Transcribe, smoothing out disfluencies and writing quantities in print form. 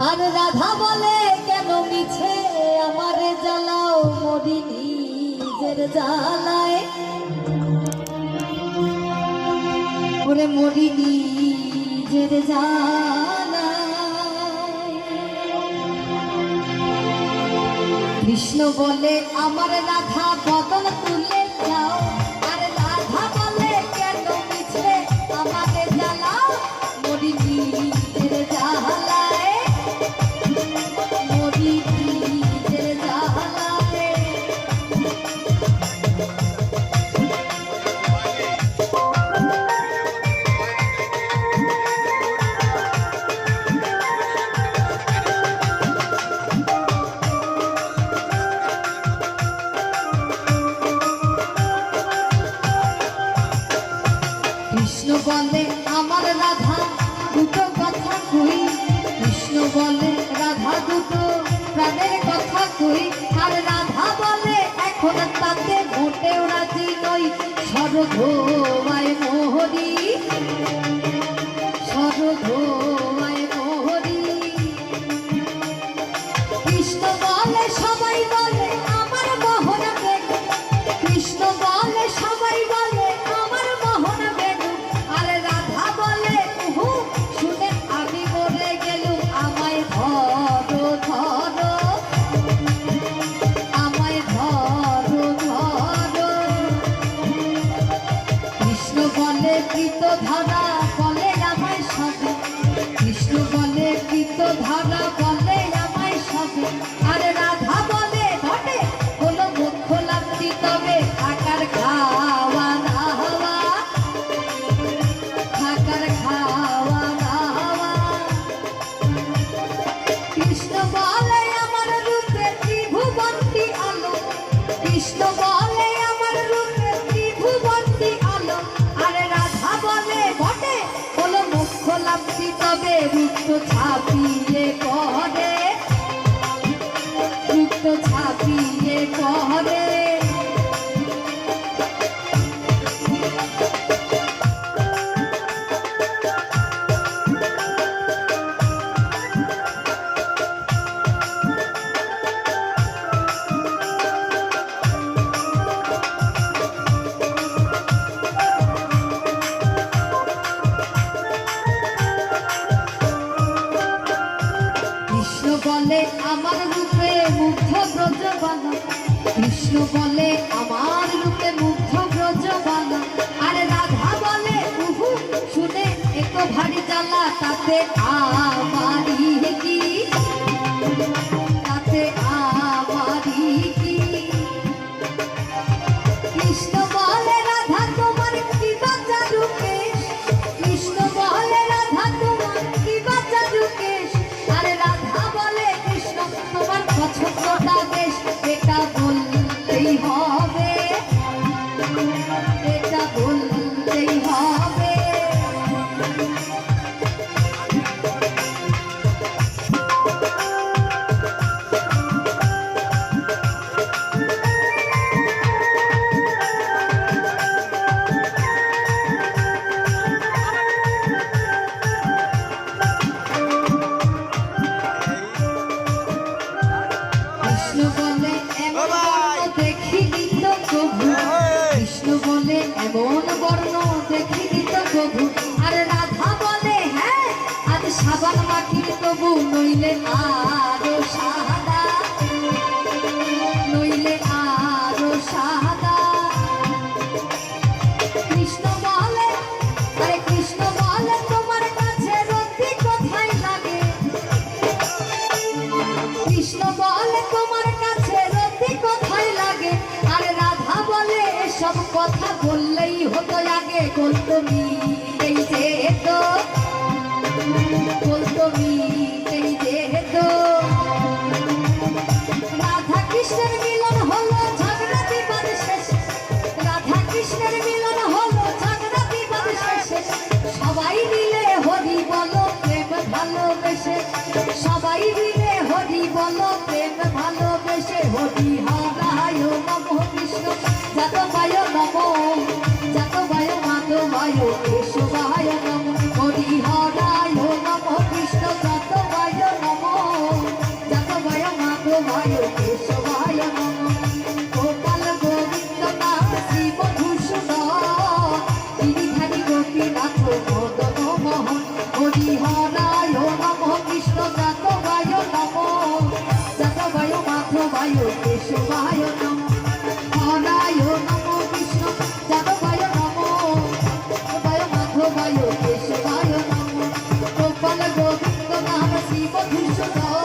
আর রাধা বলে কেন মিছে আমারে জ্বালাও মরি নিজের জ্বালায় ওরে মরি নিজের জ্বালায়। কৃষ্ণ বলে আমার রাধা বদন তুলে যাও আর রাধা বলে কেন মিছে আমারে জ্বালাও মরি নিজের জ্বালায় মরি নিজের জ্বালায়। কৃষ্ণ বলে আমার রাধা দুটো কথা কই কৃষ্ণ বলে রাধা দুটো প্রাণের কথা কই আর রাধা বলে এখন তাতে মোটেও রাজি নই সরধোয়ায় মোহরি সরধোয়ায় মোহরি। কৃষ্ণ বলে সবাই বলে আমার মোহন বেনু কৃষ্ণ বলে সবাই বলে আমার মোহন বেনু আর রাধা বলে উহু শুনে আমি মরে গেলুম আমায় ধরো ধরো আমায় ধরো ধরো। কৃষ্ণ বলে কৃত ধারা বলে আমায় সবে কৃষ্ণ বলে কৃত ধারা বলে আমায় সবে আর রাধা বলে ঘটে হলো মুখ্য লাগতি তবে থাকার খাওয়া দাওয়া থাকার খাওয়া দাওয়া। কৃষ্ণ বলে আমার রূপে ত্রিভুবন্তী আলো কৃষ্ণ বলে আমার রূপে ত্রিভুবন্তী আলো আর রাধা বলে বটে হলো মুখ্য লাগতি তবে রূপ ছাপিয়ে করে রূপ ছাপিয়ে করে। কৃষ্ণ বলে আমার রূপে মুগ্ধ ব্রজবালা কৃষ্ণ বলে আমার রূপে মুগ্ধ ব্রজবালা আর রাধা বলে উহু শুনে এত ভারী জ্বালা তাতে আমারি কি তাতে আমারি কি। কৃষ্ণ বলে রাধা তোমার কি বাচ্চা রূপেশ কৃষ্ণ বলে রাধা তোমার কি বাচ্চা রূপেশ আর রাধা বলে কৃষ্ণ তোমার পছন্দটা বেশ এটা বলতেই হবে এটা বলতেই হবে। কৃষ্ণ বলে এমন বর্ণ দেখিনি তো প্রভু কৃষ্ণ বলে এমন বর্ণ দেখিনি তো প্রভু আর রাধা বলে হ্যাঁ আজ সাবান মাখির তবু নইলে আরো সাদা নইলে আরো সাদা। কৃষ্ণ বলে আরে কৃষ্ণ বলে তোমার কাছে রতি কোথায় লাগে কৃষ্ণ বলে তোমার কাছে রতি কোথায় লাগে আর রাধা বলে এসব কথা বললেই হতো আগে কলতমি এই যেত কলতমি এই যেত। রাধা কৃষ্ণের মিলন হলো ঝগড়া বিবাদ শেষ রাধা কৃষ্ণের মিলন হলো ঝগড়া বিবাদ শেষ সবাই মিলে হরি বলো প্রেম ভালোবেসে সবাই মিলে হরি বলো প্রেম ভালোবেসে হরি হরায় নম কৃষ্ণ যত বায় নম যত বায় মাধবায় কেশবায় নম হরি হরায় নম কৃষ্ণ যত বায় নম মধুসূদন